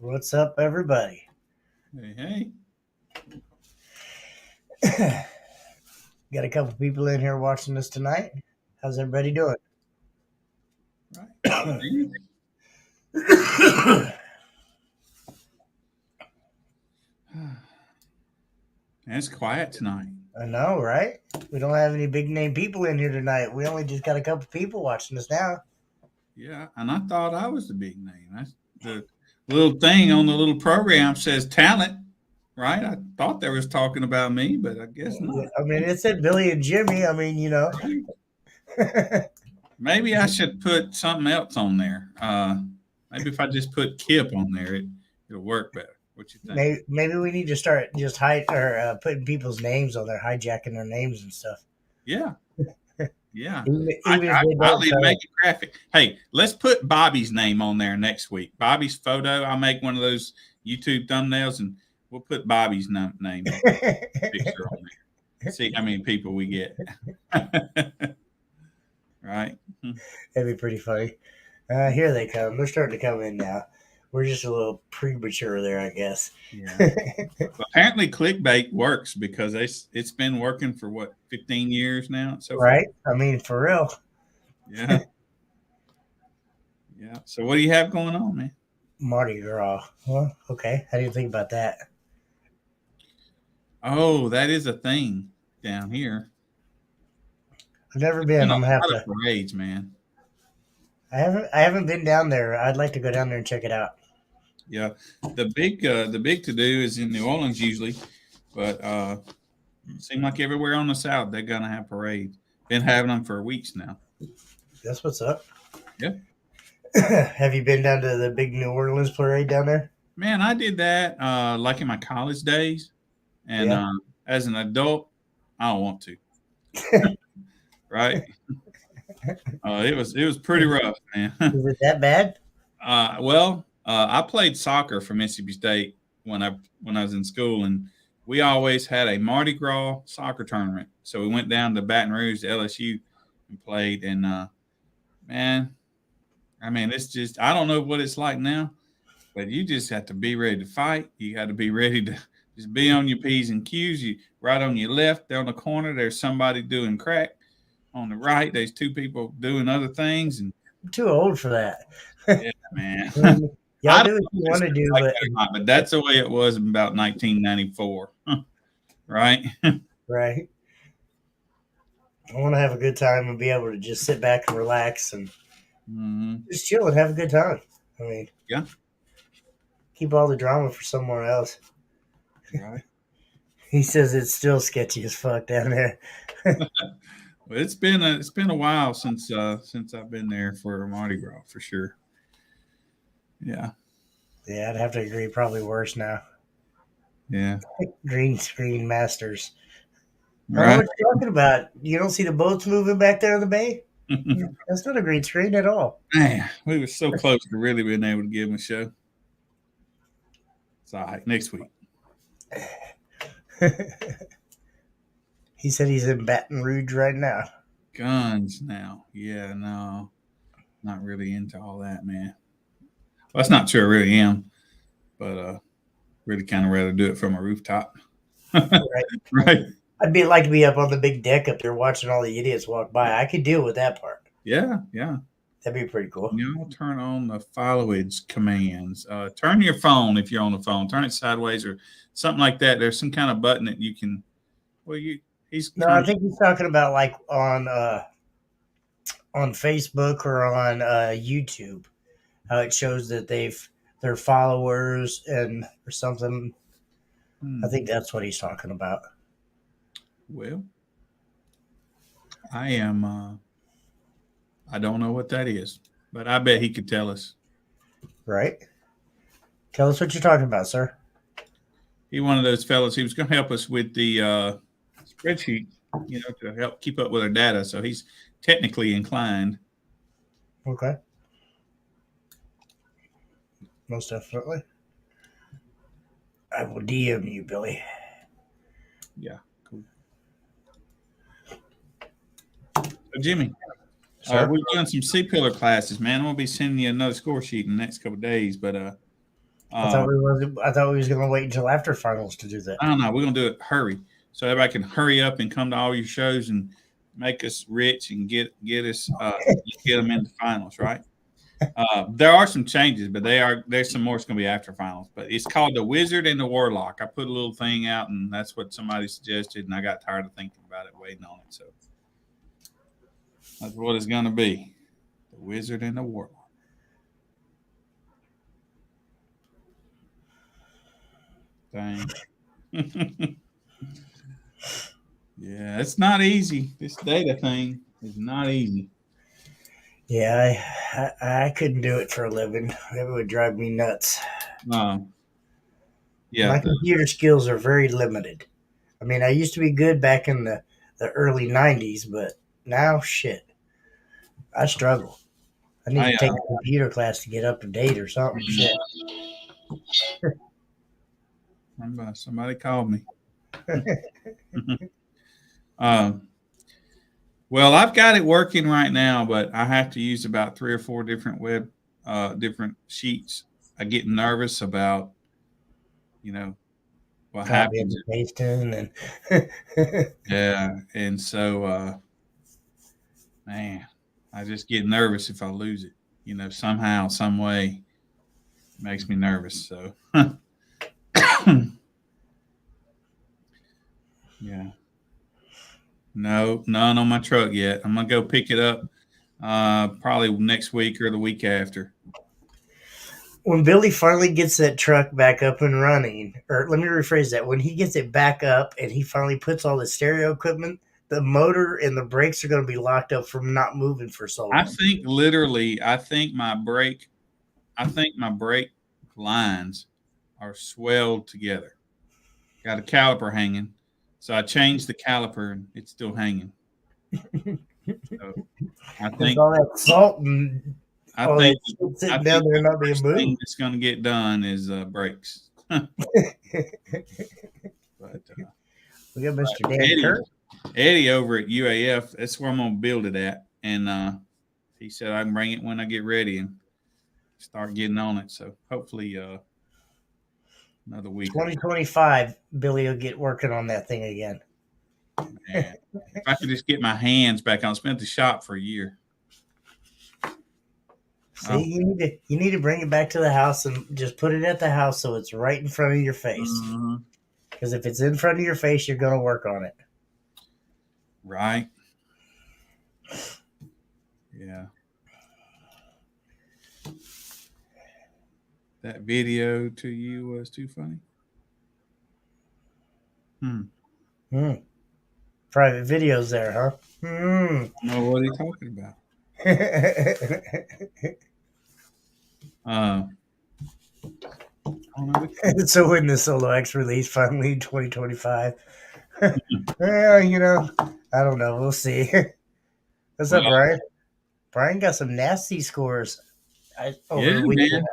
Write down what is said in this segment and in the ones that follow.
What's up, everybody? Hey, Got a couple people in here watching us tonight. How's everybody doing? right. Man, it's quiet tonight. I know, right? We don't have any big name people in here tonight. We only just got a couple people watching us now. Yeah, and I thought I was the big name. That's the little thing on the little program says talent, right? I thought they was talking about me, but I guess not. I mean, it said Billy and Jimmy. I mean, Right. Maybe I should put something else on there. Maybe if I just put Kip on there, it'll work better. What you think? maybe we need to start just putting people's names on there, hijacking their names and stuff. Yeah, yeah. Even if they I'll don't even tell make it graphic. Hey, let's put Bobby's name on there next week. Bobby's photo. I'll make one of those YouTube thumbnails, and we'll put Bobby's name us. picture on there. See how many people we get. Right? That'd be pretty funny. Here they come. They're starting to come in now. We're just a little premature there, I guess. Yeah. Apparently, clickbait works because it's been working for what 15 years now so far. Right? I mean, for real. Yeah, yeah. So what do you have going on, man? Mardi Gras. Well, okay. How do you think about that? Oh, that is a thing down here. I've never Been been. a I'm gonna have lot to. of parades, man. I haven't been down there. I'd like to go down there and check it out. Yeah, the big to do is in New Orleans usually, but seem like everywhere on the south they're gonna have parades. Been having them for weeks now. That's what's up. Yeah, Have you been down to the big New Orleans parade down there? man, I did that like in my college days, and Yeah. as an adult, I don't want to. Right? It was pretty rough, man. Is it that bad? I played soccer for Mississippi State when I was in school, and we always had a Mardi Gras soccer tournament. So we went down to Baton Rouge to LSU and played. And man, I mean, it's just I don't know what it's like now, but you just have to be ready to fight. You got to be ready to just be on your p's and q's. You right on your left, down the corner, there's somebody doing crack. On the right, there's two people doing other things, and I'm too old for that. yeah, man. I mean, y'all I do don't what know you if it's want to still do, like but that or not, but that's the way it was in about 1994, right? right. I want to have a good time and be able to just sit back and relax and Hmm. just chill and have a good time. I mean, Yeah, keep all the drama for somewhere else. right. He says it's still sketchy as fuck down there. Well, it's been a while since I've been there for Mardi Gras for sure. Yeah, Yeah, I'd have to agree. Probably worse now. yeah, Green screen masters. I don't know right. what you're talking about. You don't see the boats moving back there in the bay? That's not a green screen at all. Man, we were so close to really being able to give him a show. It's all right. Next week. He said he's in Baton Rouge right now. Guns now. Yeah, no, not really into all that, man. Well, that's not true. I really am, but really kind of rather do it from a rooftop. Right. Right. I'd be like to be up on the big deck up there watching all the idiots walk by. I could deal with that part. Yeah, yeah. That'd be pretty cool. Now turn on the followage commands. Turn your phone if you're on the phone. Turn it sideways or something like that. There's some kind of button that you can. Well, he's No, I think he's talking about like on Facebook or on YouTube, how it shows that their followers and or something. I think that's what he's talking about. Well, I am. I don't know what that is, but I bet he could tell us. Right? Tell us what you're talking about, sir. He one of those fellas. He was going to help us with the spreadsheet, to help keep up with our data. So he's technically inclined. Okay. Most definitely. I will DM you, Billy. Yeah, cool. So Jimmy, Sir? we're doing some C pillar classes, man. I'm gonna be sending you another score sheet in the next couple of days, but I thought we was going to wait until after finals to do that. I don't know. We're gonna do it hurry, so everybody can hurry up and come to all your shows and make us rich and get us get them into finals, right? There are some changes, but there's some more. It's gonna be after finals, but it's called the Wizard and the Warlock. I put a little thing out, and that's what somebody suggested, and I got tired of thinking about it, waiting on it. So that's what it's gonna be: the Wizard and the Warlock. Dang. Yeah, it's not easy. This data thing is not easy. Yeah, I couldn't do it for a living. It would drive me nuts. Yeah, My computer skills are very limited. I mean, I used to be good back in the early 90s, but now, shit, I struggle. I need to take a computer class to get up to date or something. Shit. Somebody called me. Well, I've got it working right now, but I have to use about 3 or 4 different different sheets. I get nervous about, what happens. And Yeah, and so, man, I just get nervous if I lose it. Somehow, some way, it makes me nervous. So, yeah. No, none on my truck yet. I'm gonna go pick it up probably next week or the week after. When Billy finally gets that truck back up and running, or let me rephrase that, when he gets it back up and he finally puts all the stereo equipment, the motor and the brakes are going to be locked up from not moving for so long. I think my brake lines are swelled together. Got a caliper hanging. So I changed the caliper and it's still hanging. So I think all that salt and sitting down there not being moved. Thing that's going to get done is brakes. But we got Mr. Dan Kirk. Eddie over at UAF. That's where I'm going to build it at, and he said I can bring it when I get ready and start getting on it. So hopefully, another week. 2025, Billy will get working on that thing again. Man, if I could just get my hands back on, spent the shop for a year. See, you need to bring it back to the house and just put it at the house so it's right in front of your face. Because if it's in front of your face, you're going to work on it. Right. Yeah. That video to you was too funny. Private videos there, huh? I don't know what he's talking about. So when the Solo X release finally in 2025, well, I don't know. We'll see. What's up, Brian? Brian got some nasty scores. Over the weekend.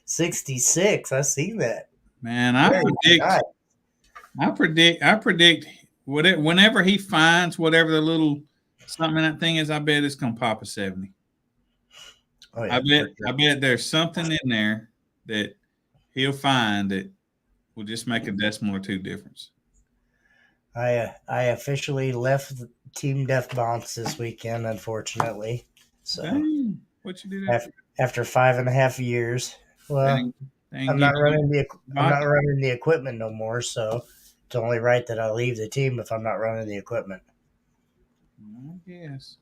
66. I seen that. Man, I predict whenever he finds whatever the little something in that thing is, I bet it's gonna pop a 70. Oh, yeah, I bet there's something in there that he'll find that will just make a decimal or two difference. I officially left Team Death Bombs this weekend, unfortunately. So what you did after 5.5 years. Well, I'm not running the equipment no more, so it's only right that I leave the team if I'm not running the equipment. Yes.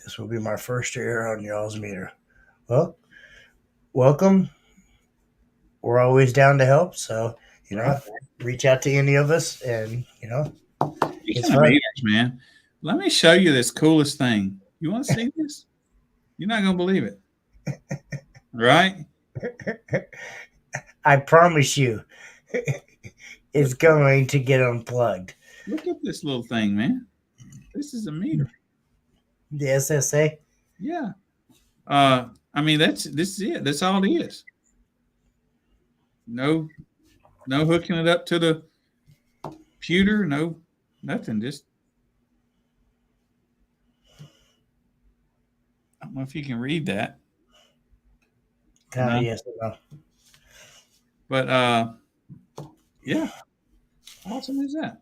This will be my first year on y'all's meter. Well, welcome. We're always down to help, so reach out to any of us, and it's fun. Meters, man. Let me show you this coolest thing. You want to see this? You're not gonna believe it, right? I promise you, it's going to get unplugged. Look at this little thing, man. This is a meter. The SSA. Yeah. I mean, this is it. That's all it is. No hooking it up to the computer. No, nothing. Just I don't know if you can read that. No? Yes. No. But yeah, how awesome is that?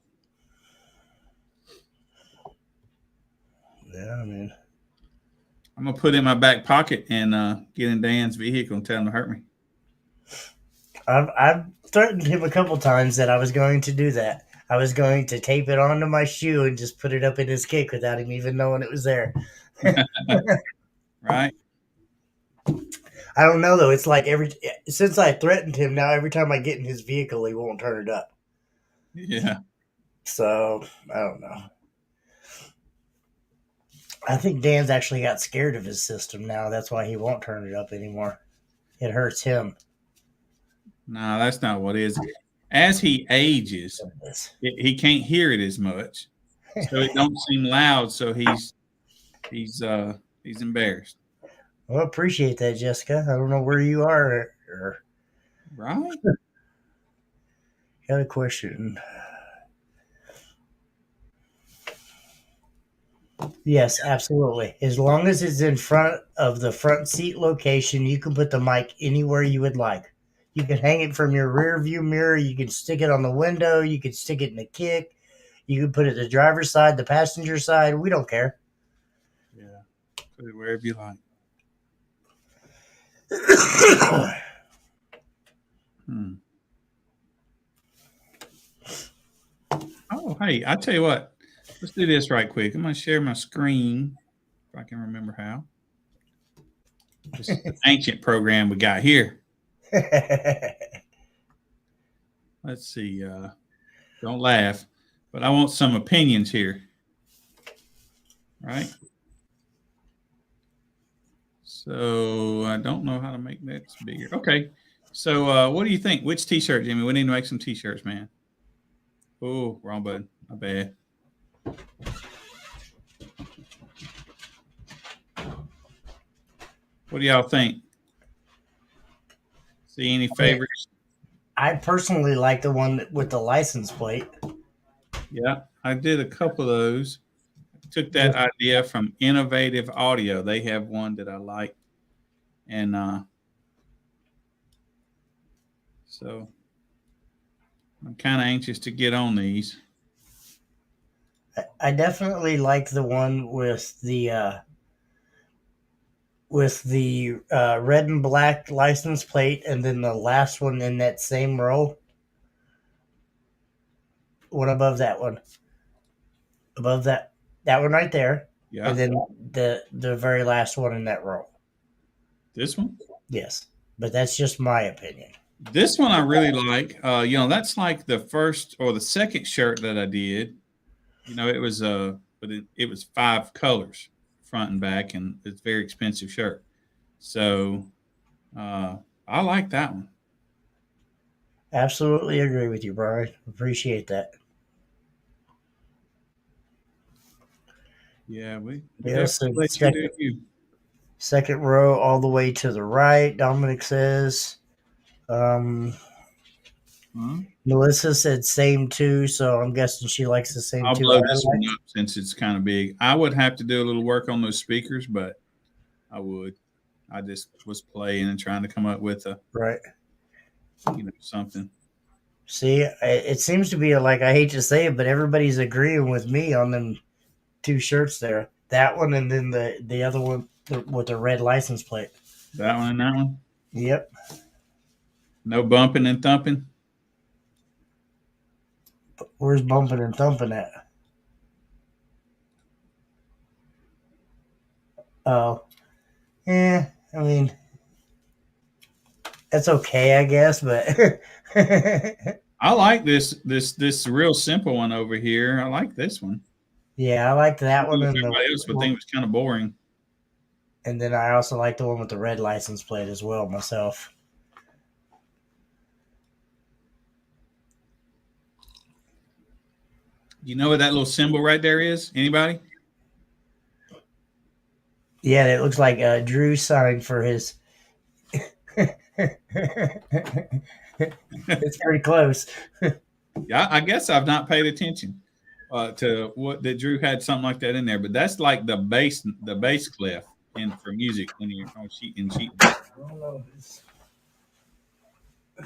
Yeah, I mean, I'm gonna put it in my back pocket and get in Dan's vehicle and tell him to hurt me. I've threatened him a couple times that I was going to do that. I was going to tape it onto my shoe and just put it up in his kick without him even knowing it was there. Right? I don't know though. It's like since I threatened him, now every time I get in his vehicle, he won't turn it up. Yeah. So I don't know. I think Dan's actually got scared of his system now. That's why he won't turn it up anymore. It hurts him. No, that's not what it is. As he ages, he can't hear it as much, so it don't seem loud. So he's embarrassed. Well, appreciate that, Jessica. I don't know where you are. Right? Got a question. Yes, absolutely. As long as it's in front of the front seat location, you can put the mic anywhere you would like. You can hang it from your rear view mirror. You can stick it on the window. You can stick it in the kick. You can put it the driver's side, the passenger side. We don't care. Yeah. Put it wherever you like. Oh, hey, I tell you what. Let's do this right quick. I'm going to share my screen if I can remember how. This is the ancient program we got here. Let's see. Don't laugh, but I want some opinions here. Right? So I don't know how to make that bigger. Okay. So what do you think? Which t-shirt, Jimmy? We need to make some t-shirts, man. Oh, wrong button. My bad. What do y'all think? See any favorites? I personally like the one with the license plate. Yeah, I did a couple of those. Took that idea from Innovative Audio. They have one that I like. And so I'm kind of anxious to get on these. I definitely like the one with the red and black license plate, and then the last one in that same row. One above that one. Above that one right there. Yeah. And then the very last one in that row. This one? Yes. But that's just my opinion. This one I really like. That's like the first or the second shirt that I did. It was but it was 5 colors, front and back, and it's a very expensive shirt. So I like that one. Absolutely agree with you, Brian. Appreciate that. Yeah, we definitely second row all the way to the right. Dominic says. Melissa said same too, so I'm guessing she likes the same. I'll too. blow this one up since it's kind of big. I would have to do a little work on those speakers, but I would. I just was playing and trying to come up with something. See, it seems to be like, I hate to say it, but everybody's agreeing with me on them 2 shirts there. That one and then the other one with the red license plate. That one and that one? Yep. No bumping and thumping? Where's bumping and thumping at? Oh. Yeah, I mean, that's okay, I guess, but I like this real simple one over here. I like this one. Yeah, I like that one. And everybody else would think it was kind of boring. And then I also like the one with the red license plate as well myself. You know what that little symbol right there is? Anybody? Yeah, it looks like Drew signed for his. It's pretty close. Yeah, I guess I've not paid attention to what that Drew had something like that in there, but that's like the bass clef in for music when you're on sheet. I don't know. I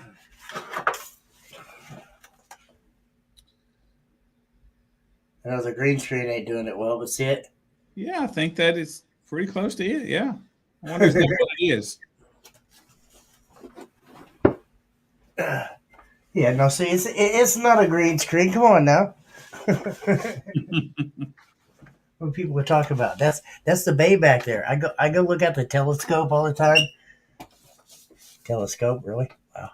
know the green screen ain't doing it well, but see it? Yeah, I think that is pretty close to it. Yeah. I wonder if that's what it is. Yeah, no, see, it's not a green screen. Come on now. What people were talking about. That's the bay back there. I go look at the telescope all the time. Telescope, really? Wow.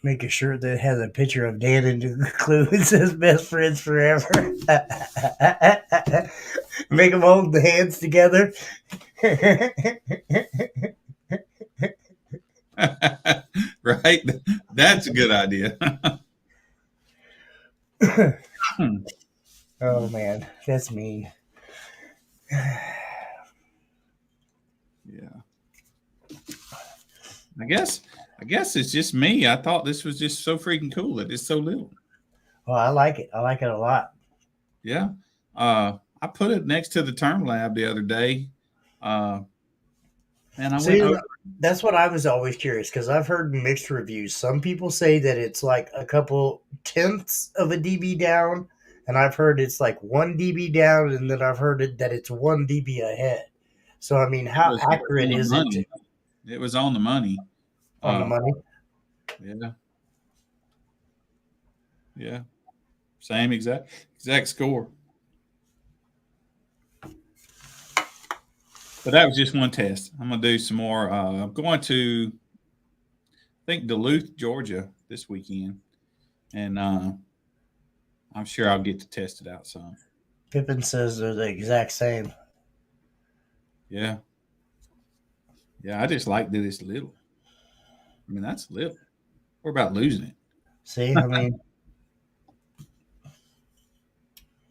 Make a shirt that has a picture of Dan and Clue and says "Best friends forever." Make them hold the hands together. Right? That's a good idea. Oh man, that's mean. Yeah. I guess it's just me. I thought this was just so freaking cool that it's so little. Well, I like it. I like it a lot. Yeah. I put it next to the term lab the other day. And I went See, over. that's what I was always curious because I've heard mixed reviews. Some people say that it's like a couple tenths of a dB down, and I've heard it's like 1 dB down, and then I've heard that it's 1 dB ahead. So, I mean, It how was accurate on the is it money. It was on the money. on the money? Yeah. Yeah. Same exact score. But that was just one test. I'm gonna do some more. I'm going to I think Duluth, Georgia this weekend, and I'm sure I'll get to test it out some. Pippin says they're the exact same. Yeah, yeah. I just like that it's little. I mean, that's little. We're about losing it. See, I mean,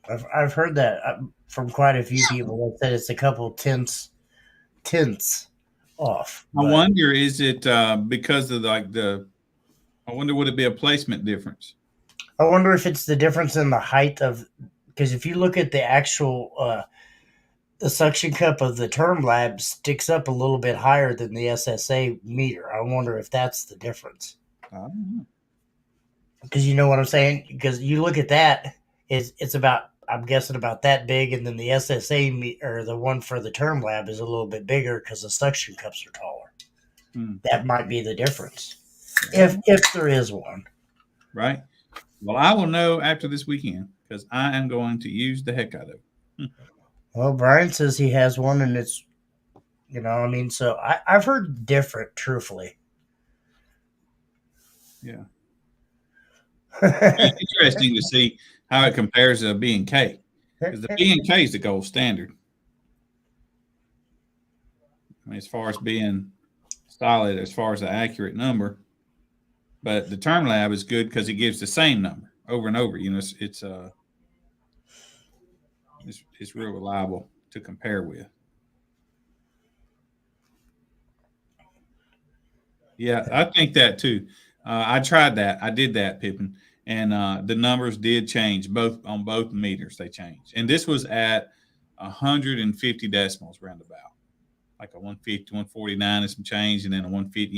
I've heard that from quite a few people that said it's a couple tenths off. I But wonder, is it because of like the? I wonder, would it be a placement difference? I wonder if it's the difference in the height of because if you look at the actual the suction cup of the term lab sticks up a little bit higher than the SSA meter. I wonder if that's the difference. I don't know. Because you know what I'm saying? Because you look at that, it's about I'm guessing about that big, and then the SSA or the one for the term lab is a little bit bigger because the suction cups are taller. That might be the difference, if there is one. Right. Well, I will know after this weekend because I am going to use the heck out of it. Well, Brian says he has one, and it's I mean, so I've heard different, truthfully. Yeah. It's interesting to see how it compares to a B and K because the B and K is the gold standard. I mean, as far as being solid, as far as the accurate number, but the term lab is good because it gives the same number over and over. You know, it's real reliable to compare with. Yeah, I think that too. I tried that. I did that, Pippin, and the numbers did change both on both meters. They changed, and this was at 150 decimals roundabout, like a 150, 149 and some change, and then a 150.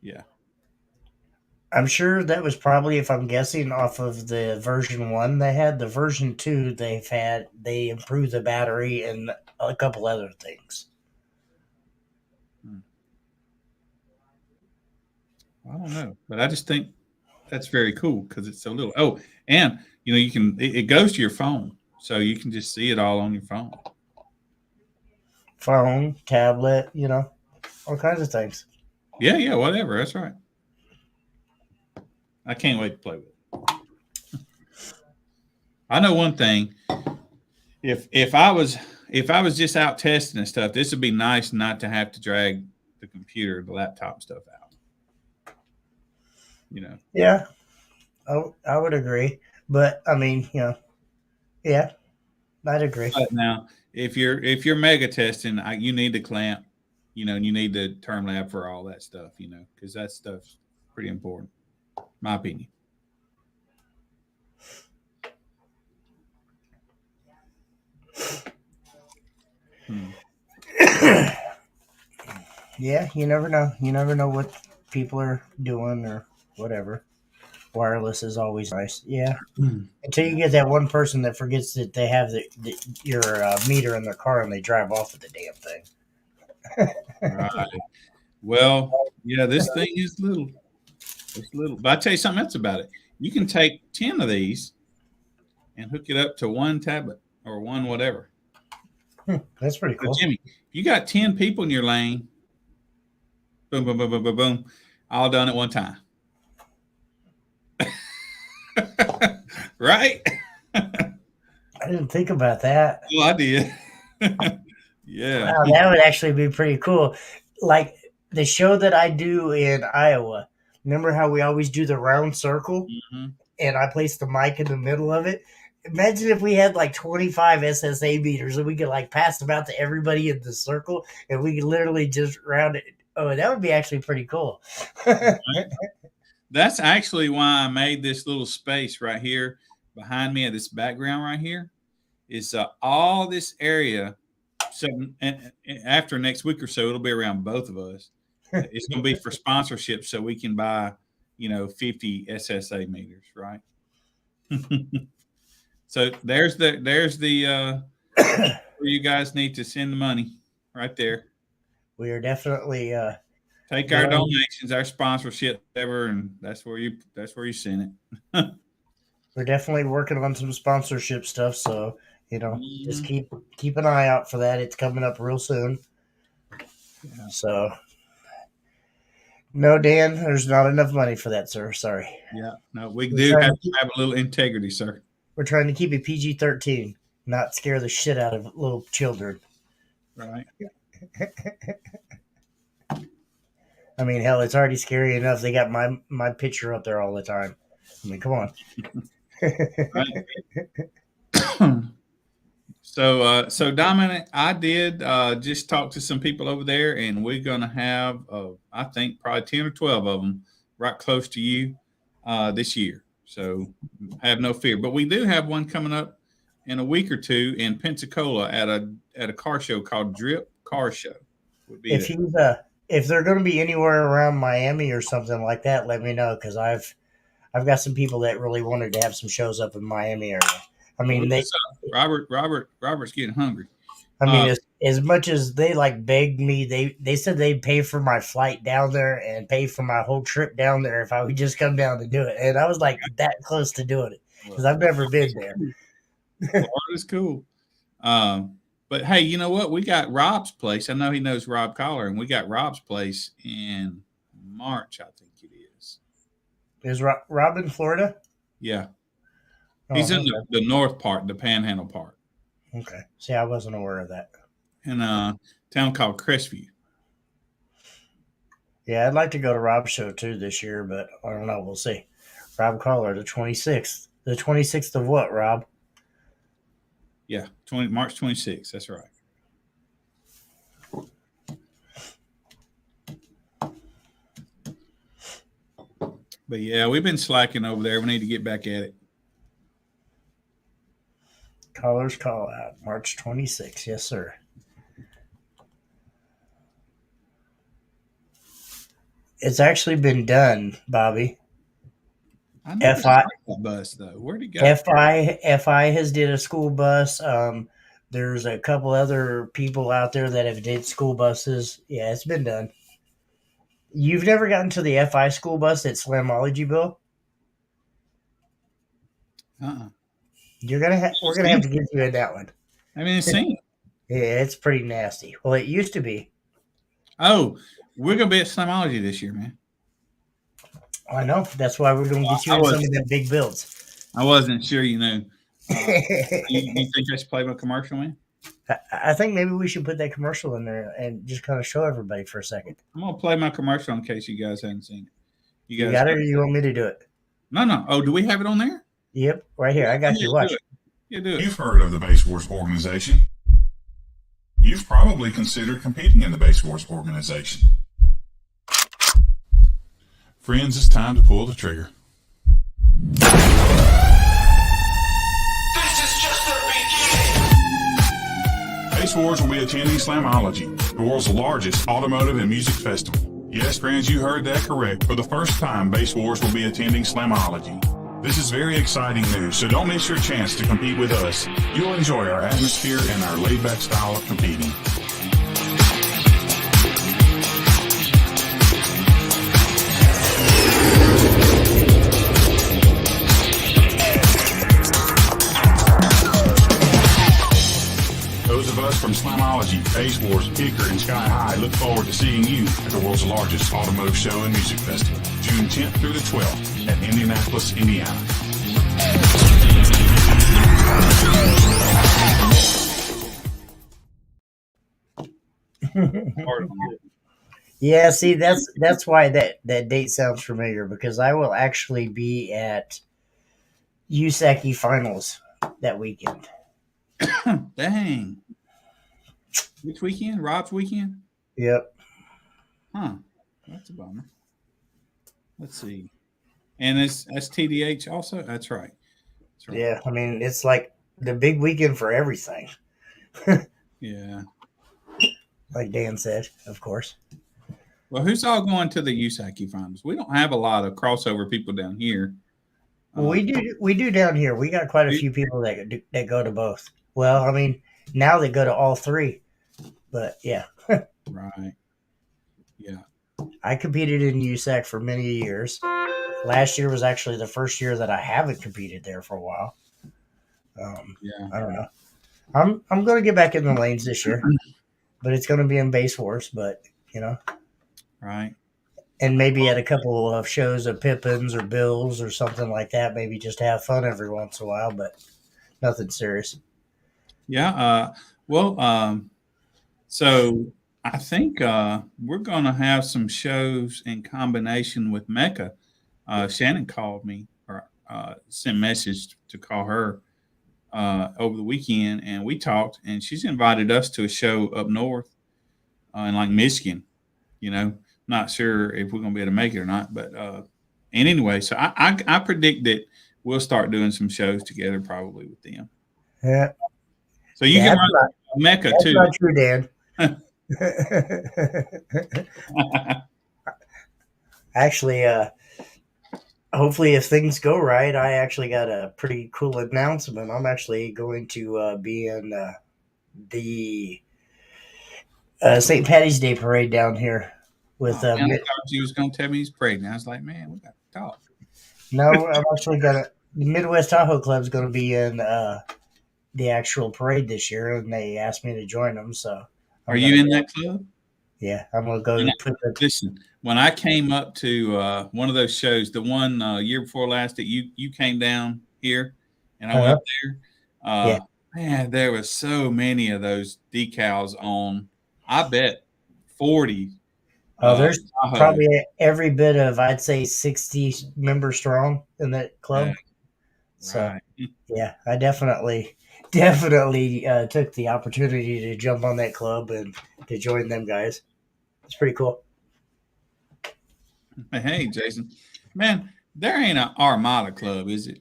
Yeah. I'm sure that was probably, if I'm guessing, off of the version one they had. The version two they improved the battery and a couple other things. I don't know, but I just think that's very cool because it's so little. Oh, and you can it goes to your phone, so you can just see it all on your phone. Phone, tablet, all kinds of things. Yeah, yeah, whatever. That's right. I can't wait to play with it. I know one thing. If I was just out testing and stuff, this would be nice not to have to drag the computer, the laptop stuff out. Yeah, I would agree. But I mean, yeah, I'd agree. But now, if you're mega testing, you need the clamp, and you need the term lab for all that stuff, because that stuff's pretty important, my opinion. Yeah, you never know. You never know what people are doing or whatever. Wireless is always nice. Yeah. Until you get that one person that forgets that they have your meter in their car and they drive off with the damn thing. Right. Well, yeah, this thing is little. It's little. But I tell you something else about it. You can take 10 of these and hook it up to one tablet or one whatever. That's pretty cool. So Jimmy, if you got 10 people in your lane, boom, boom, boom, boom, boom, boom, all done at one time. Right? I didn't think about that. Well, I did. Yeah. Wow, that would actually be pretty cool. Like the show that I do in Iowa. Remember how we always do the round circle? Mhm. And I place the mic in the middle of it. Imagine if we had like 25 SSA meters and we could like pass them out to everybody in the circle and we could literally just round it. Oh, that would be actually pretty cool. That's actually why I made this little space right here behind me, at this background right here, is all this area. So and after next week or so, it'll be around both of us. It's going to be for sponsorship, so we can buy, 50 SSA meters, right? So there's the where you guys need to send the money right there. We are definitely Take our donations, our sponsorship, whatever, and that's where you send it. We're definitely working on some sponsorship stuff, so just keep an eye out for that. It's coming up real soon. Yeah. So, no, Dan, there's not enough money for that, sir. Sorry. Yeah, no, we do have to have a little integrity, sir. We're trying to keep it PG-13, not scare the shit out of little children. Right. I mean, hell, it's already scary enough. They got my picture up there all the time. I mean, come on. So Dominic, I did just talk to some people over there, and we're going to have, I think, probably 10 or 12 of them right close to you this year. So have no fear. But we do have one coming up in a week or two in Pensacola at a car show called Drip Car Show. If they're going to be anywhere around Miami or something like that, let me know, because I've got some people that really wanted to have some shows up in Miami area. I mean, Robert's getting hungry. I mean, as much as they like begged me, they said they'd pay for my flight down there and pay for my whole trip down there if I would just come down to do it. And I was like that close to doing it because I've never been there. Florida's cool. But hey, you know what? We got Rob's place. I know he knows Rob Collar, and we got Rob's place in March, I think it is. Is Rob in Florida? Yeah. He's in the north part, the Panhandle part. Okay. See, I wasn't aware of that. In a town called Crestview. Yeah, I'd like to go to Rob's show too this year, but I don't know. We'll see. Rob Collar, the 26th. The 26th of what, Rob? Yeah, March 26th. That's right. But yeah, we've been slacking over there. We need to get back at it. Callers Call Out, March 26th. Yes, sir. It's actually been done, Bobby. FI bus though. Where'd it go? FI has did a school bus. There's a couple other people out there that have did school buses. Yeah, it's been done. You've never gotten to the FI school bus at Slamologyville? We're gonna have to get you in that one. I mean, it's seen. Yeah, it's pretty nasty. Well, it used to be. Oh, we're gonna be at Slamology this year, man. I know. That's why we're gonna get you in some of them big builds. I wasn't sure, you think I should play my commercial, man? I think maybe we should put that commercial in there and just kind of show everybody for a second. I'm gonna play my commercial in case you guys haven't seen it. You got it, or you want me to do it? No. Oh, do we have it on there? Yep, right here. I got you. Watch. Yeah, do it. You've heard of the Base Wars organization. You've probably considered competing in the Base Wars organization. Friends, it's time to pull the trigger. This is just the beginning. Base Wars will be attending Slamology, the world's largest automotive and music festival. Yes, friends, you heard that correct. For the first time, Base Wars will be attending Slamology. This is very exciting news, so don't miss your chance to compete with us. You'll enjoy our atmosphere and our laid-back style of competing. Those of us from Slamology, Base Wars, Kicker, and Sky High look forward to seeing you at the world's largest automotive show and music festival, June 10th through the 12th at Indianapolis, Indiana. Yeah, see, that's why that date sounds familiar, because I will actually be at USACI finals that weekend. Dang. Which weekend? Rob's weekend? Yep. Huh. That's a bummer. Let's see. And it's TDH also? That's right. That's right. Yeah, I mean, it's like the big weekend for everything. Yeah. Like Dan said, of course. Well, who's all going to the USACI finals? We don't have a lot of crossover people down here. Well, we do down here. We got quite a few people that go to both. Well, I mean, now they go to all three. But yeah. Right. Yeah. I competed in USAC for many years. Last year was actually the first year that I haven't competed there for a while. Yeah. I don't know. I'm going to get back in the lanes this year, but it's going to be in Base Wars. But Right. And maybe at a couple of shows of Pippins or Bills or something like that. Maybe just have fun every once in a while, but nothing serious. Yeah. So I think we're going to have some shows in combination with Mecca. Shannon called me or sent a message to call her over the weekend, and we talked, and she's invited us to a show up north in like Michigan. Not sure if we're going to be able to make it or not, but and anyway, so I predict that we'll start doing some shows together probably with them. Yeah. So you can run Mecca that's too. Not true, Dan. Actually, hopefully, if things go right, I actually got a pretty cool announcement. I'm actually going to be in the St. Patty's Day parade down here with. I thought you was going to tell me he's pregnant. I was like, man, we got to talk. No, I'm actually gonna. The Midwest Tahoe Club's going to be in the actual parade this year, and they asked me to join them. So, are you in that club? Yeah, I'm gonna go. Listen, when I came up to one of those shows, the one year before last that you came down here, and I went there. Man, there was so many of those decals on. I bet 40. There's probably every bit of, I'd say, 60 members strong in that club. Right. So, yeah, I definitely took the opportunity to jump on that club and to join them guys. It's pretty cool. Hey, Jason. Man, there ain't an Armada club, is it?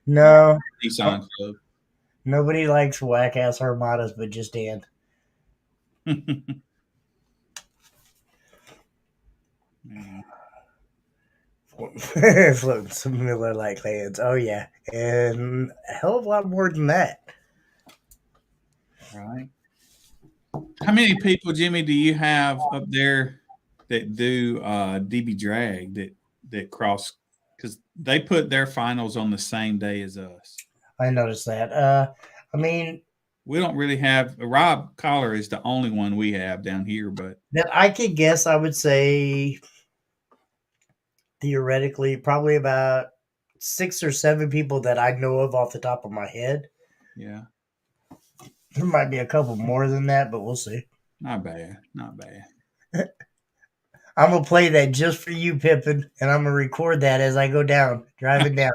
No. Nissan club. Nobody likes whack-ass Armadas but just Dan. Floating some Miller Lite cans. Oh, yeah. And a hell of a lot more than that. Right. How many people, Jimmy, do you have up there that do DB drag that cross? Because they put their finals on the same day as us. I noticed that. I mean, we don't really have Rob Collar is the only one we have down here, but that I could guess. I would say theoretically, probably about 6 or 7 people that I know of off the top of my head. Yeah. There might be a couple more than that, but we'll see. Not bad. Not bad. I'm going to play that just for you, Pippin, and I'm going to record that as I go down, driving down.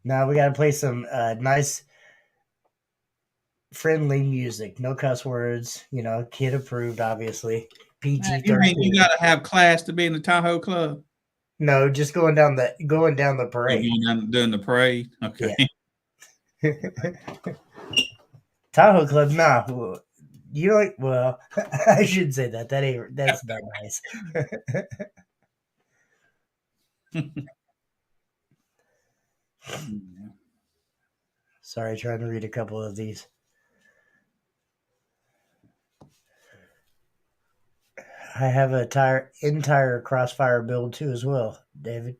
Now we got to play some nice, friendly music. No cuss words. Kid approved, obviously. PG-13. You got to have class to be in the Tahoe Club? No, just going down the Oh, parade. doing the parade. Okay. Tahoe Club, nah. You know, well, I shouldn't say that. That's not nice. Sorry, trying to read a couple of these. I have a entire Crossfire build too as well, David.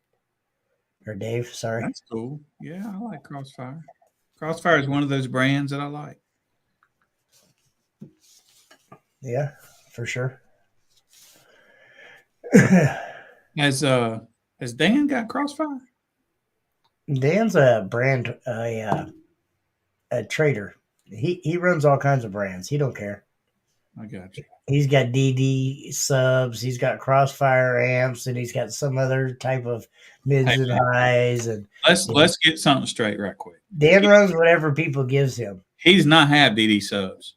Or Dave, sorry. That's cool. Yeah, I like Crossfire. Crossfire is one of those brands that I like. Yeah, for sure. Has Dan got Crossfire? Dan's a brand a trader. He runs all kinds of brands. He don't care. I got you. He's got DD subs, he's got Crossfire amps, and he's got some other type of mids Hey, and highs. And let's get something straight right quick. Dan runs whatever people gives him. He does not have DD subs.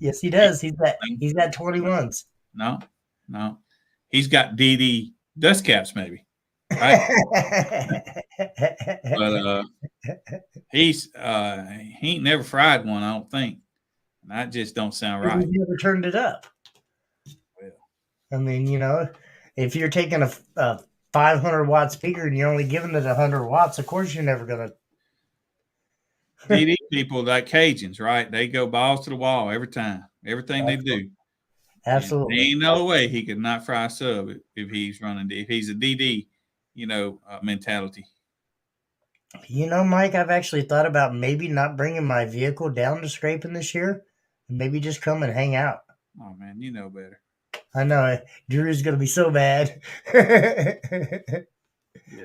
Yes, he does. He's got 21s. No. He's got DD dust caps, maybe. Right? But he ain't never fried one, I don't think. That just don't sound right. He's never turned it up. Well, I mean, if you're taking a 500 watt speaker and you're only giving it 100 watts, of course you're never gonna. DD people like Cajuns, right? They go balls to the wall every time. Everything they do. Absolutely. There ain't no way he could not fry a sub if he's a DD, mentality. Mike, I've actually thought about maybe not bringing my vehicle down to Scraping this year, and maybe just come and hang out. Oh man, you know better. I know Drew's gonna be so bad. I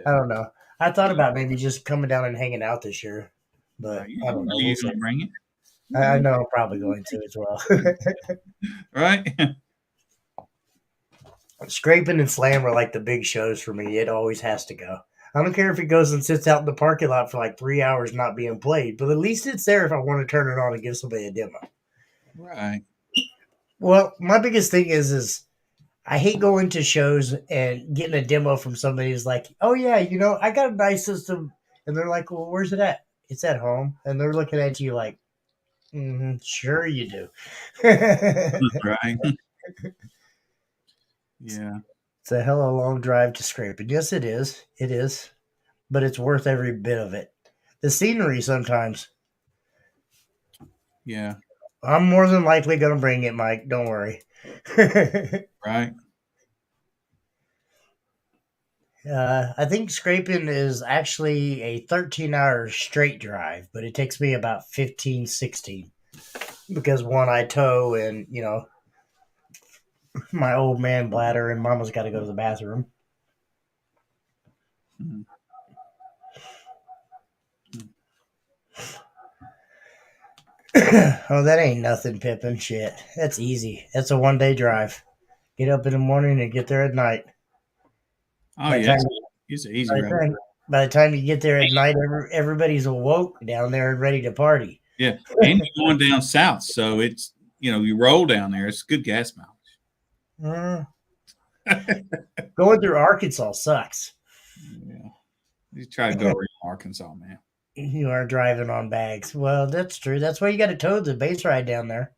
don't know. I thought about maybe just coming down and hanging out this year, but I don't know. You're gonna bring it. I know I'm probably going to as well. Right? Scraping and Slam are like the big shows for me. It always has to go. I don't care if it goes and sits out in the parking lot for like 3 hours not being played, but at least it's there if I want to turn it on and give somebody a demo. Right. Well, my biggest thing is I hate going to shows and getting a demo from somebody who's like, oh yeah, I got a nice system. And they're like, well, where's it at? It's at home. And they're looking at you like, sure you do. Right. Yeah. It's a hell of a long drive to Scraping. Yes, it is. It is. But it's worth every bit of it. The scenery sometimes. Yeah. I'm more than likely going to bring it, Mike. Don't worry. Right. I think Scraping is actually a 13-hour straight drive, but it takes me about 15, 16. Because one, I tow and, my old man bladder and mama's got to go to the bathroom. Mm-hmm. Oh, that ain't nothing, Pippin. Shit. That's easy. That's a 1-day drive. Get up in the morning and get there at night. Oh, yeah. It's an easy road. By the time you get there at night, everybody's awoke down there and ready to party. Yeah. And you're going down south, so it's, you roll down there. It's good gas mileage. Going through Arkansas sucks. Yeah. You try to go around Arkansas, man. You are driving on bags. Well, that's true. That's why you got to tow the base ride down there.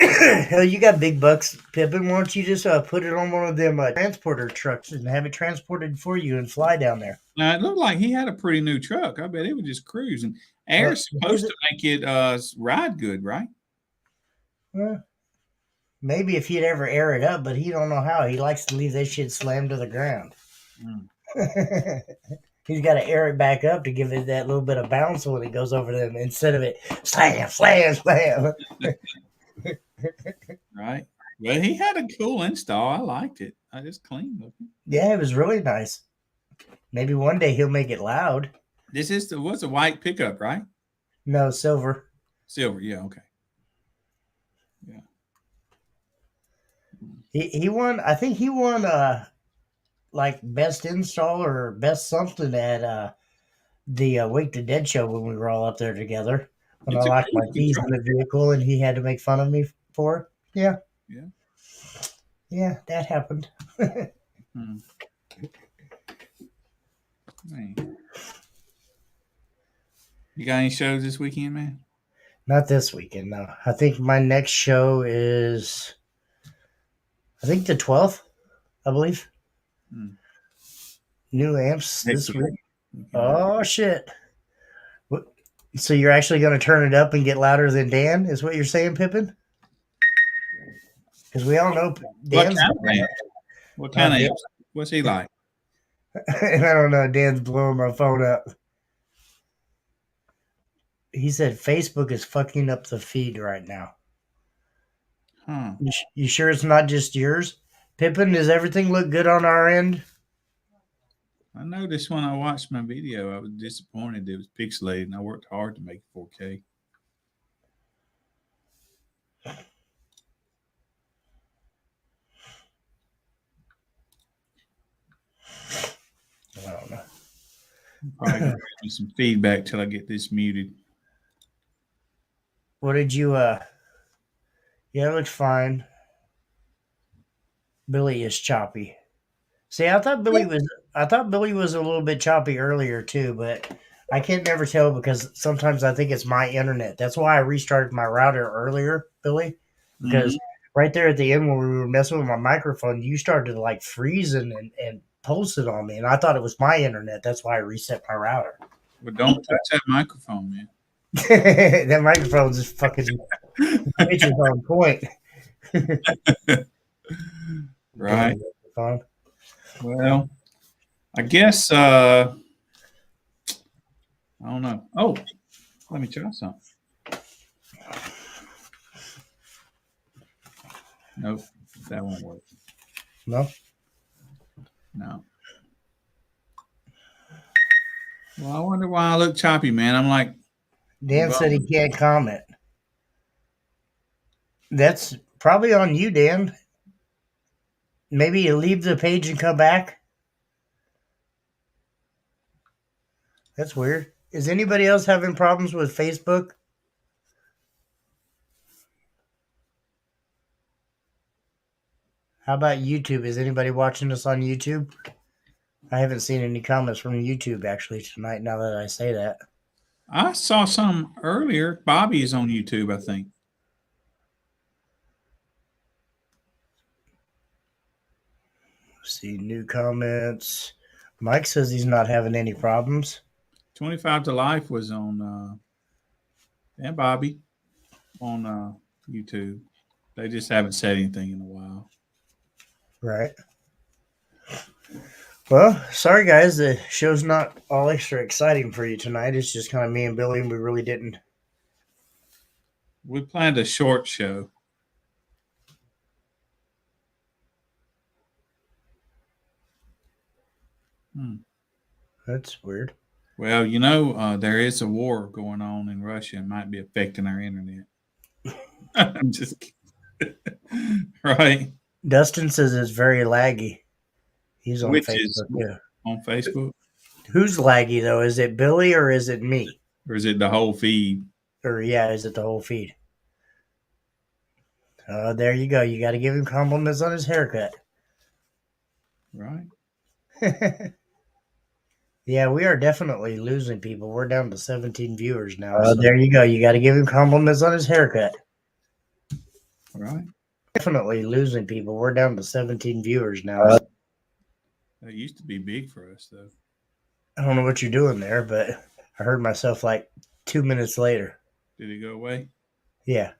Hell, you got big bucks, Pippin. Why don't you just put it on one of them transporter trucks and have it transported for you and fly down there? Now, it looked like he had a pretty new truck. I bet it would just cruise. And air's supposed to make it ride good, right? Well, maybe if he'd ever air it up, but he don't know how. He likes to leave that shit slammed to the ground. He's got to air it back up to give it that little bit of bounce when it goes over them instead of it slam, slam, slam. Right. Well, he had a cool install. I liked it. I just clean looking. Yeah, it was really nice. Maybe one day he'll make it loud. This is what's a white pickup, right? No, silver. Silver, yeah, okay. Yeah. He won. I think he won. Like best install or best something at the Wake the Dead show when we were all up there together. When I locked my keys in the vehicle and he had to make fun of me for. Yeah. Yeah. Yeah, that happened. Hmm. Man. You got any shows this weekend, man? Not this weekend, no. I think my next show is, I think the 12th, I believe. Hmm. New amps Next this week. week. Oh, shit. What? So you're actually going to turn it up and get louder than Dan, is what you're saying, Pippin? Because we all know What Dan's kind got of that. amps? What kind of Dan- amps? What's he like? and I don't know, Dan's blowing my phone up. He said Facebook is fucking up the feed right now. Huh. You sure it's not just yours? Pippin, does everything look good on our end? I noticed when I watched my video, I was disappointed it was pixelated, and I worked hard to make it 4K. I don't know. Probably gonna give me some feedback till I get this muted. What did you yeah, it looks fine. Billy is choppy. See, I thought Billy was a little bit choppy earlier too, but I can't never tell because sometimes I think it's my internet. That's why I restarted my router earlier, Billy, because right there at the end when we were messing with my microphone, you started to like freezing and pulsing on me, and I thought it was my internet. That's why I reset my router. But don't touch that microphone, man. That microphone's just fucking pitches on point. Right. Microphone. Well, I guess I don't know. Oh, let me try something. Nope, that won't work. No? No. Well, I wonder why I look choppy, man. I'm like, Dan said he can't comment. That's probably on you, Dan. Maybe you leave the page and come back. That's weird. Is anybody else having problems with Facebook? How about YouTube? Is anybody watching us on YouTube? I haven't seen any comments from YouTube actually tonight, now that I say that. I saw some earlier. Bobby is on YouTube, I think. See new comments. Mike says he's not having any problems. 25 to Life was on, and Bobby on YouTube. They just haven't said anything in a while. Right. Well, sorry guys, the show's not all extra exciting for you tonight. It's just kind of me and Billy, and we really didn't. We planned a short show. That's weird. Well, you know, there is a war going on in Russia and might be affecting our internet. I'm just kidding. Right. Dustin says it's very laggy. He's on Which Facebook. is Yeah. on Facebook? Who's laggy though? Is it Billy or is it me? Or is it the whole feed? Or yeah, is it the whole feed? There you go. You got to give him compliments on his haircut. Right. Yeah, we are definitely losing people. We're down to 17 viewers now. So there you go. You got to give him compliments on his haircut. Right. Definitely losing people. We're down to 17 viewers now. That used to be big for us, though. I don't know what you're doing there, but I heard myself like 2 minutes later. Did it go away? Yeah.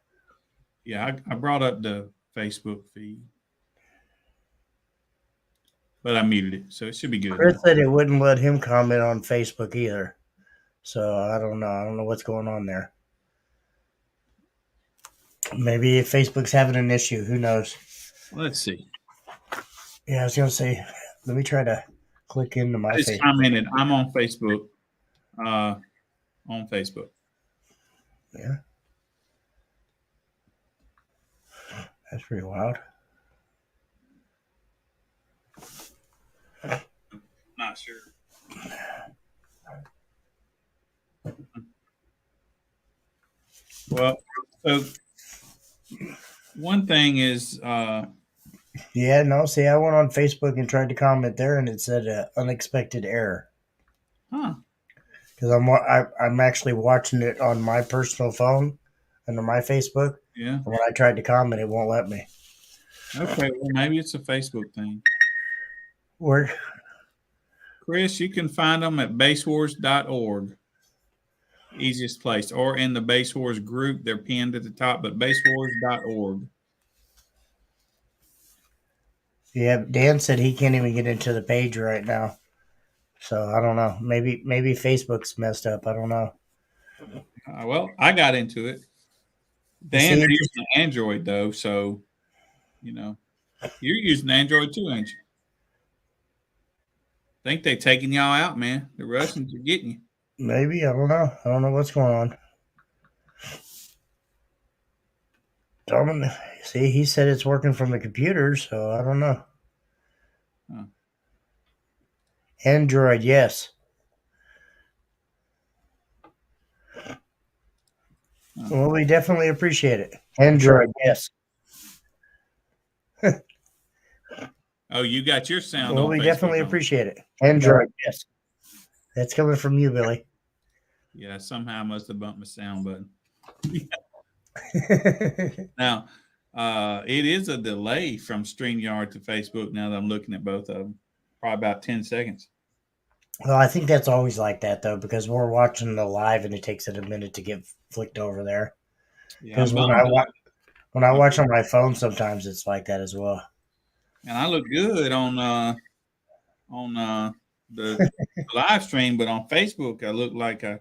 Yeah, I brought up the Facebook feed. But I muted it, so it should be good. Chris said it wouldn't let him comment on Facebook either. So I don't know. I don't know what's going on there. Maybe Facebook's having an issue. Who knows? Let's see. Yeah, I was going to say, let me try to click into my I just Facebook. commented, I'm on Facebook. On Facebook. Yeah. That's pretty wild. Not sure. Well, so one thing is, Yeah, no. See, I went on Facebook and tried to comment there, and it said unexpected error because I'm actually watching it on my personal phone under my Facebook. yeah. And when I tried to comment, it won't let me. Okay, well, maybe it's a Facebook thing. Where? Chris, you can find them at basewars.org. Easiest place. Or in the Base Wars group. They're pinned at the top, but basewars.org. Yeah, Dan said he can't even get into the page right now. So I don't know. Maybe Facebook's messed up. I don't know. Well, I got into it. Dan's using Android, though, so, you're using Android too, ain't you? Think they taking y'all out, man. The Russians are getting you. Maybe. I don't know. I don't know what's going on. See, he said it's working from the computer, so I don't know. Huh. Android, yes. Well, we definitely appreciate it. Android, yes. Oh, you got your sound Well, on we Facebook, definitely huh? appreciate it. Android, yes. That's coming from you, Billy. Yeah, somehow I must have bumped my sound button. Now, it is a delay from StreamYard to Facebook now that I'm looking at both of them. Probably about 10 seconds. Well, I think that's always like that, though, because we're watching the live and it takes it a minute to get flicked over there. Because when I watch on my phone, sometimes it's like that as well. And I look good on the live stream, but on Facebook, I look like I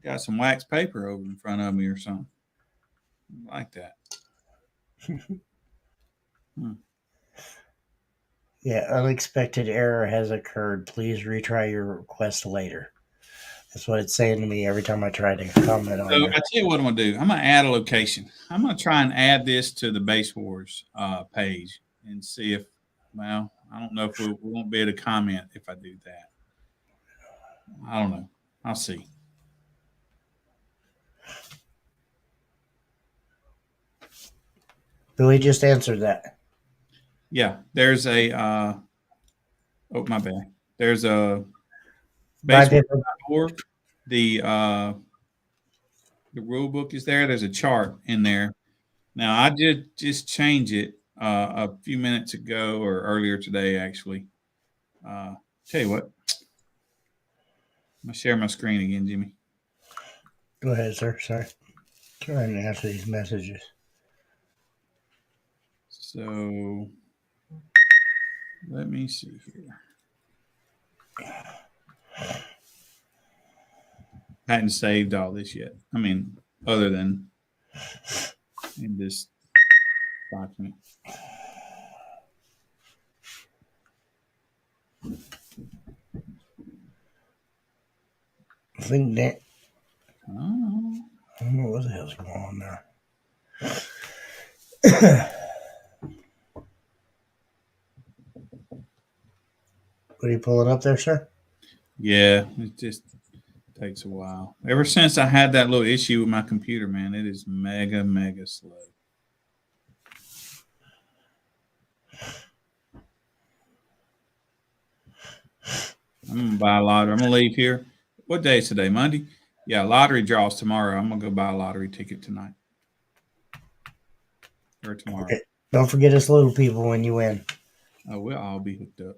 got some wax paper over in front of me or something like that. Yeah, unexpected error has occurred. Please retry your request later. That's what it's saying to me every time I try to comment on So it. I tell you what I'm gonna do. I'm gonna add a location. I'm gonna try and add this to the Base Wars page and see if. Well, I don't know if we won't be able to comment if I do that. I don't know. I'll see. Billy just answered that. Yeah, there's a. Oh my bad. There's a Bye, Base.org. The rule book is there. There's a chart in there. Now I did just change it a few minutes ago or earlier today, actually. Tell you what, I'm gonna share my screen again, Jimmy. Go ahead, sir. Sorry. Trying to answer these messages. So let me see here. I hadn't saved all this yet. I mean, other than in this document. I think that. Oh. I don't know what the hell's going on there. What are you pulling up there, sir? Yeah, it just takes a while. Ever since I had that little issue with my computer, man, it is mega, mega slow. I'm going to buy a lottery. I'm going to leave here. What day is today? Monday? Yeah, lottery draws tomorrow. I'm going to go buy a lottery ticket tonight. Or tomorrow. Okay. Don't forget us little people when you win. Oh, we'll all be hooked up.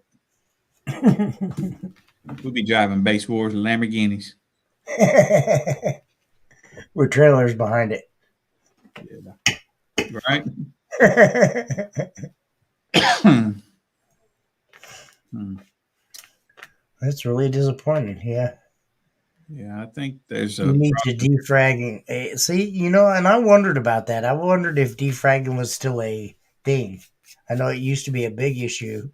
We'll be driving Base Wars and Lamborghinis. With trailers behind it. Yeah. Right? That's really disappointing. Yeah. Yeah, I think there's You need to defragging. See, and I wondered about that. I wondered if defragging was still a thing. I know it used to be a big issue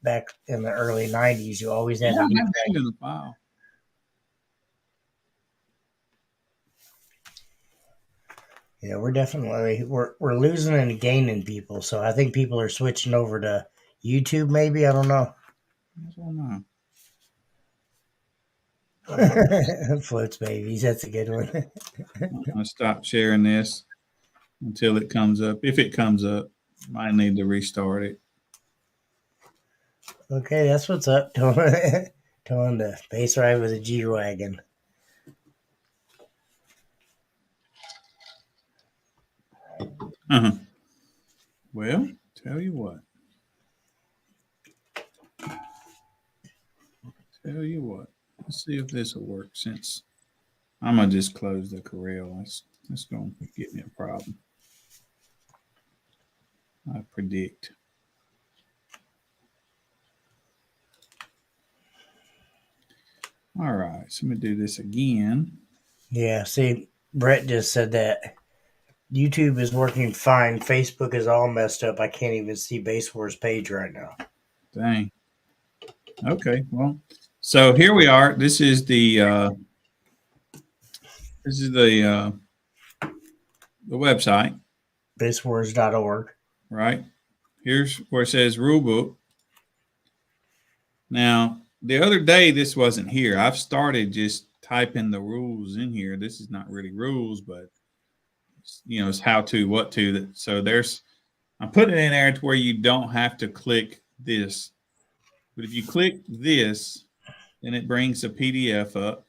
back in the early 90s. You always had to defrag. in the file. Yeah, we're losing and gaining people. So I think people are switching over to YouTube. Maybe, I don't know. I don't know. Floats babies. That's a good one. I'm gonna stop sharing this. until it comes up. If it comes up, might need to restart it. Okay, that's what's up. Telling the base ride with a G-Wagon. Uh-huh. Well, tell you what. Let's see if this will work. Since I'm gonna just close the Corel. That's gonna get me a problem. I predict. All right, so I'm gonna do this again. Yeah, see, Brett just said that YouTube is working fine. Facebook is all messed up. I can't even see Base Wars page right now. Dang. Okay, well, so here we are. This is the website, BaseWars.org. right? Here's where it says rule book. Now, the other day this wasn't here. I've started just typing the rules in here. This is not really rules, but it's how to, what to. So I'm putting it in there to where you don't have to click this. But if you click this, then it brings the PDF up.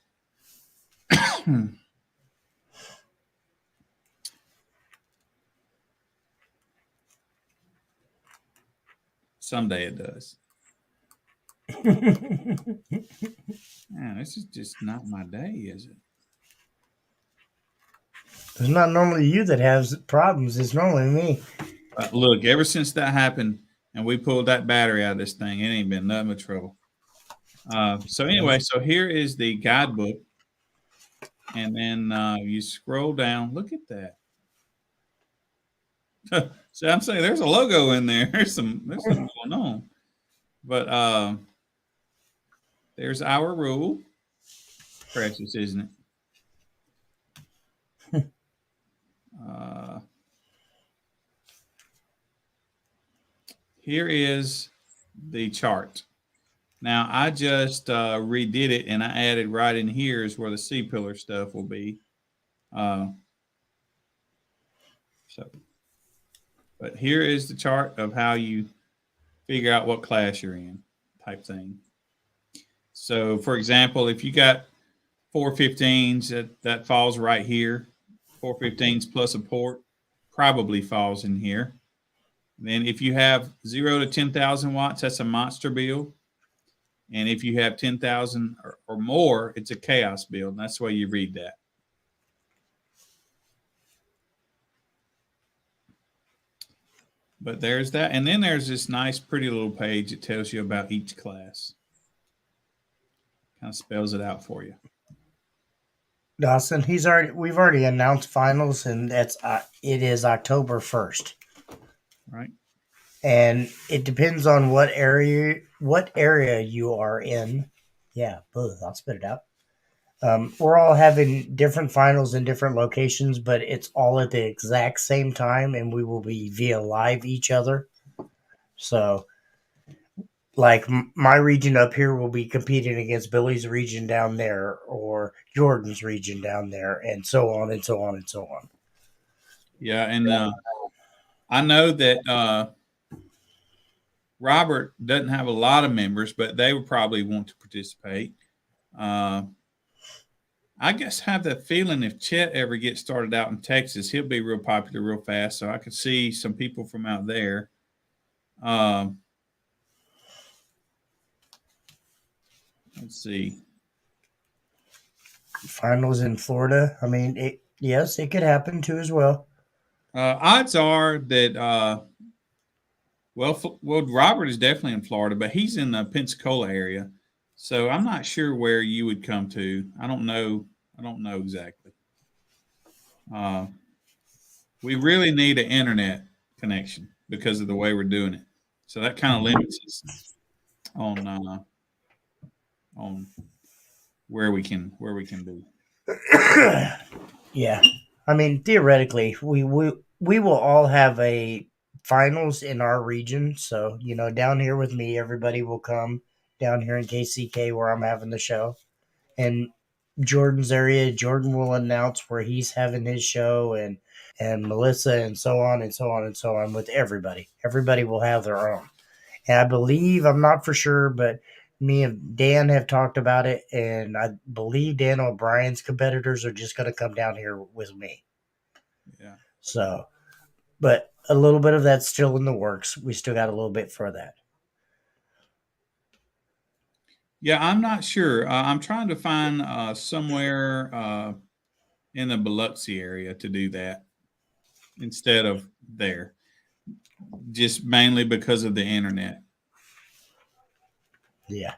Someday it does. Man, this is just not my day, is it? It's not normally you that has problems. It's normally me. Look, ever since that happened and we pulled that battery out of this thing, it ain't been nothing but trouble. So anyway, so here is the guidebook. And then you scroll down. Look at that. So I'm saying there's a logo in there. There's something going on. But there's our rule. Precious, isn't it? Here is the chart. Now I just redid it and I added right in here is where the C-pillar stuff will be. But here is the chart of how you figure out what class you're in, type thing. So, for example, if you got 415s, that falls right here. 415s plus a port probably falls in here. Then if you have 0 to 10,000 watts, that's a monster build. And if you have 10,000 or more, it's a chaos build. And that's the way you read that. But there's that. And then there's this nice, pretty little page that tells you about each class. Kind of spells it out for you. Dawson, we've already announced finals, and it is October 1st. Right. And it depends on what area you are in. Yeah, both. I'll spit it out. We're all having different finals in different locations, but it's all at the exact same time, and we will be via live each other. So, like my region up here will be competing against Billy's region down there, or Jordan's region down there, and so on and so on and so on. Yeah, and I know that Robert doesn't have a lot of members, but they would probably want to participate. I guess have that feeling if Chet ever gets started out in Texas, he'll be real popular real fast. So I could see some people from out there. Let's see. Finals in Florida. I mean, yes, it could happen too as well. Odds are that well, Robert is definitely in Florida, but he's in the Pensacola area. So I'm not sure where you would come to. I don't know exactly. We really need an internet connection because of the way we're doing it. So that kind of limits us on where we can be. Yeah, I mean, theoretically, we will all have a finals in our region. So down here with me, everybody will come down here in KCK where I'm having the show, and Jordan's area. Jordan will announce where he's having his show, and and Melissa and so on and so on and so on with everybody. Everybody will have their own. And I believe, I'm not for sure, but me and Dan have talked about it, and I believe Dan O'Brien's competitors are just going to come down here with me. Yeah. So, but a little bit of that's still in the works. We still got a little bit for that. Yeah, I'm not sure. I'm trying to find somewhere in the Biloxi area to do that instead of there, just mainly because of the internet. Yeah.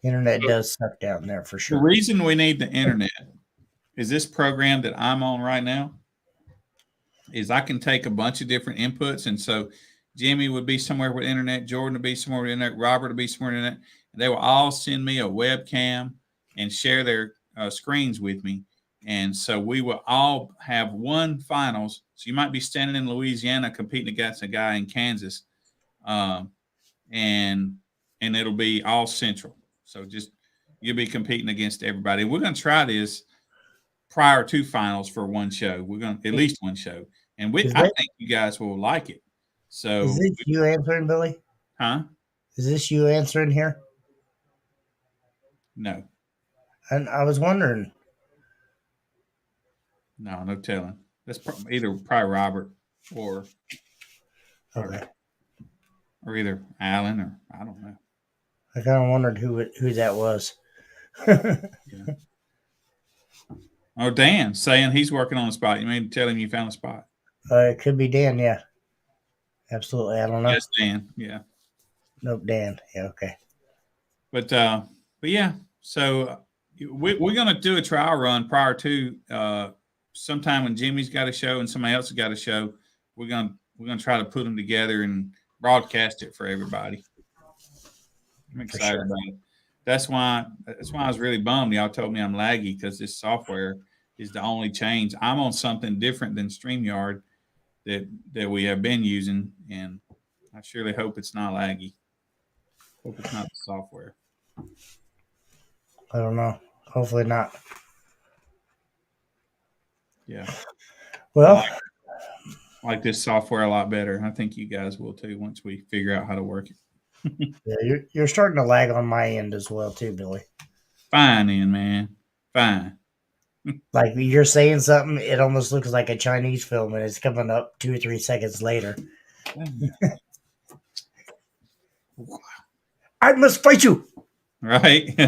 Internet does suck down there for The sure. reason we need the internet is this program that I'm on right now is I can take a bunch of different inputs. And so Jimmy would be somewhere with internet, Jordan would be somewhere with internet, Robert would be somewhere with internet. And they will all send me a webcam and share their screens with me. And so we will all have one finals. So you might be standing in Louisiana competing against a guy in Kansas. And it'll be all central. So just you'll be competing against everybody. We're going to try this prior to finals for one show. We're going to at least one show. And I think you guys will like it. So is this you answering, Billy? Huh? Is this you answering here? No. And I was wondering. No telling. That's probably Robert or Okay. Or either Alan or I don't know. I kind of wondered who that was. Yeah. Or Dan saying he's working on a spot. You mean tell him you found a spot? It could be Dan. Yeah. Absolutely. I don't know. Yes, Dan. Yeah. Nope, Dan. Yeah. Okay. But yeah. So we're going to do a trial run prior to sometime when Jimmy's got a show and somebody else has got a show. We're going to try to put them together and broadcast it for everybody. I'm excited about it. That's why I was really bummed. Y'all told me I'm laggy because this software is the only change. I'm on something different than StreamYard that we have been using, and I surely hope it's not laggy. Hope it's not the software. I don't know. Hopefully not. Yeah. Well, I like this software a lot better. I think you guys will too once we figure out how to work it. Yeah, you're starting to lag on my end as well too, Billy. Fine, then, man. Fine. Like you're saying something, it almost looks like a Chinese film, and it's coming up 2 or 3 seconds later. I must fight you. Right.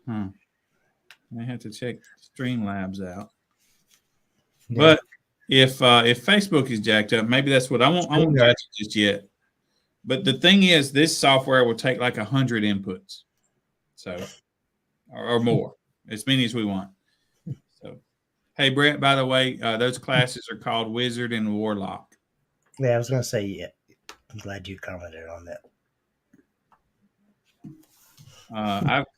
I have to check Streamlabs out. Yeah. But if Facebook is jacked up, maybe that's what I won't touch it just yet. But the thing is, this software will take like 100 inputs, so or more, as many as we want. So, hey Brett, by the way, those classes are called Wizard and Warlock. Yeah, I was gonna say yeah. I'm glad you commented on that.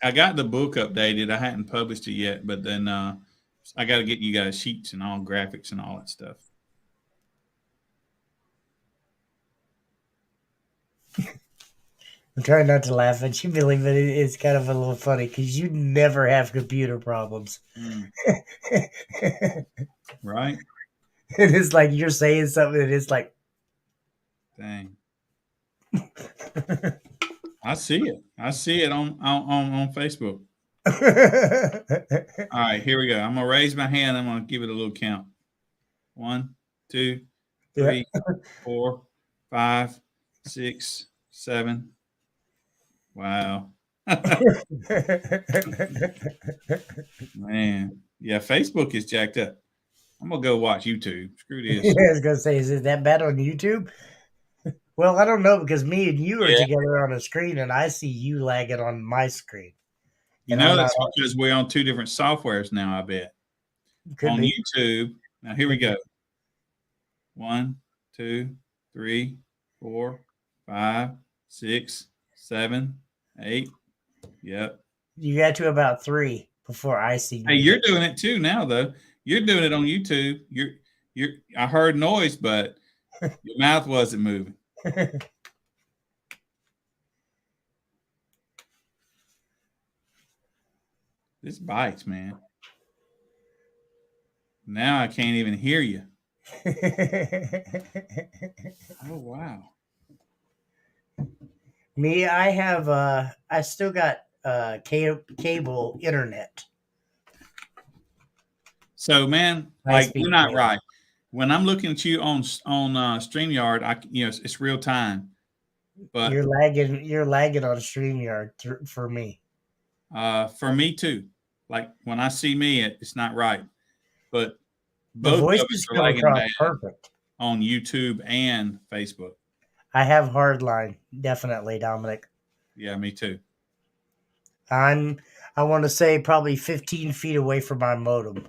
I got the book updated. I hadn't published it yet, but then I got to get you guys sheets and all graphics and all that stuff. I'm trying not to laugh at you, Billy, but it's kind of a little funny because you never have computer problems. Right? It is like you're saying something and it's like, dang. I see it. I see it on Facebook. All right, here we go. I'm gonna raise my hand. I'm gonna give it a little count. 1, 2, 3, 4, 5, 6, 7. Wow. Man, yeah, Facebook is jacked up. I'm gonna go watch YouTube. Screw this. Yeah, I was gonna say, is it that bad on YouTube? Well, I don't know because me and you are together on a screen, and I see you lagging on my screen. You know, that's because we're on 2 different softwares now, I bet. On YouTube. Now, here we go. 1, 2, 3, 4, 5, 6, 7, 8. Yep. You got to about 3 before I see you. Hey, you're doing it too now, though. You're doing it on YouTube. I heard noise, but your mouth wasn't moving. This bites, man. Now I can't even hear you. Oh, wow. Me, I have I still got cable internet. So, man, High like speed you're not cable. right. When I'm looking at you on StreamYard, it's real time. But You're lagging on StreamYard for me. for me too. Like when I see me, it's not right. But The both voice of is us are coming lagging across bad perfect. on YouTube and Facebook. I have hardline, definitely, Dominic. Yeah, me too. I want to say probably 15 feet away from my modem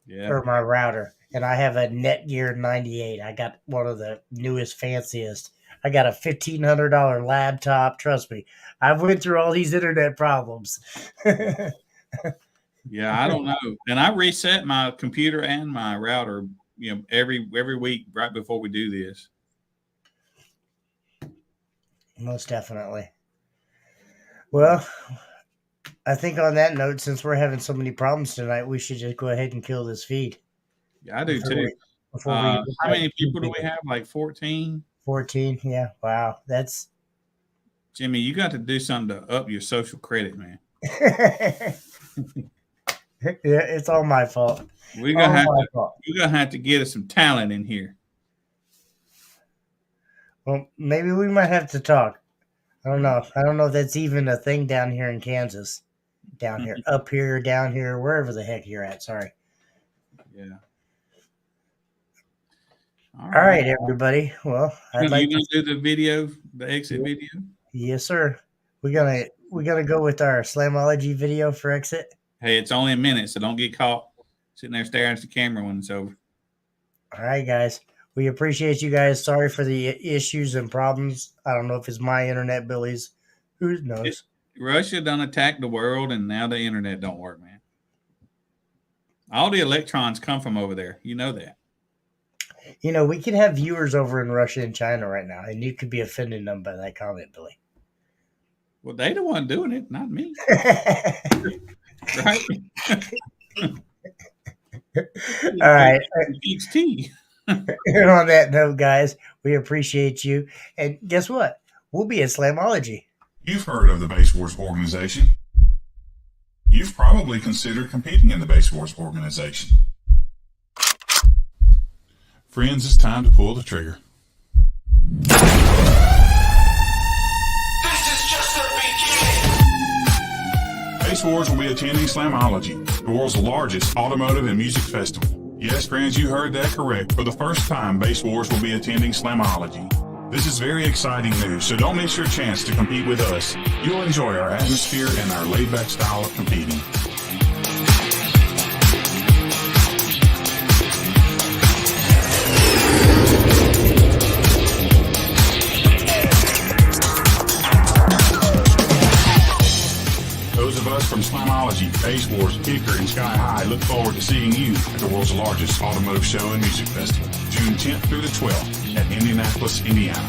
Yeah. or my router, and I have a Netgear 98. I got one of the newest, fanciest. I got a $1,500 laptop. Trust me, I've went through all these internet problems. Yeah, I don't know. And I reset my computer and my router, every week right before we do this. Most definitely. Well, I think on that note, since we're having so many problems tonight, we should just go ahead and kill this feed. Yeah, I do Before too. we- Before How we many people do we have? Like 14? 14. Yeah. Wow. That's Jimmy, you got to do something to up your social credit, man. yeah, it's all my fault. We're All gonna my fault. have to get us some talent in here. Well, maybe we might have to talk. I don't know. I don't know if that's even a thing down here in Kansas. Down here, up here, down here, wherever the heck you're at. Sorry. Yeah. All right, everybody. Well, I'd like you to. gonna do the video, the exit video? Yes, sir. We're gonna go with our Slamology video for exit. Hey, it's only a minute, so don't get caught sitting there staring at the camera when it's over. All right, guys. We appreciate you guys. Sorry for the issues and problems. I don't know if it's my internet, Billy's. Who knows? Russia done attacked the world, and now the internet don't work, man. All the electrons come from over there. You know that. You know, we could have viewers over in Russia and China right now, and you could be offending them by that comment, Billy. Well, they the one doing it, not me. Right? All right. Each tea. And on that note, guys, we appreciate you. And guess what? We'll be at Slamology. You've heard of the Base Wars organization. You've probably considered competing in the Base Wars organization. Friends, it's time to pull the trigger. This is just the beginning. Base Wars will be attending Slamology, the world's largest automotive and music festival. Yes, friends, you heard that correct. For the first time, Base Wars will be attending Slamology. This is very exciting news, so don't miss your chance to compete with us. You'll enjoy our atmosphere and our laid-back style of competing. Those of us from Slamology, Base Wars, Kicker, and Sky High look forward to seeing you at the world's largest automotive show and music festival, June 10th through the 12th at Indianapolis, Indiana.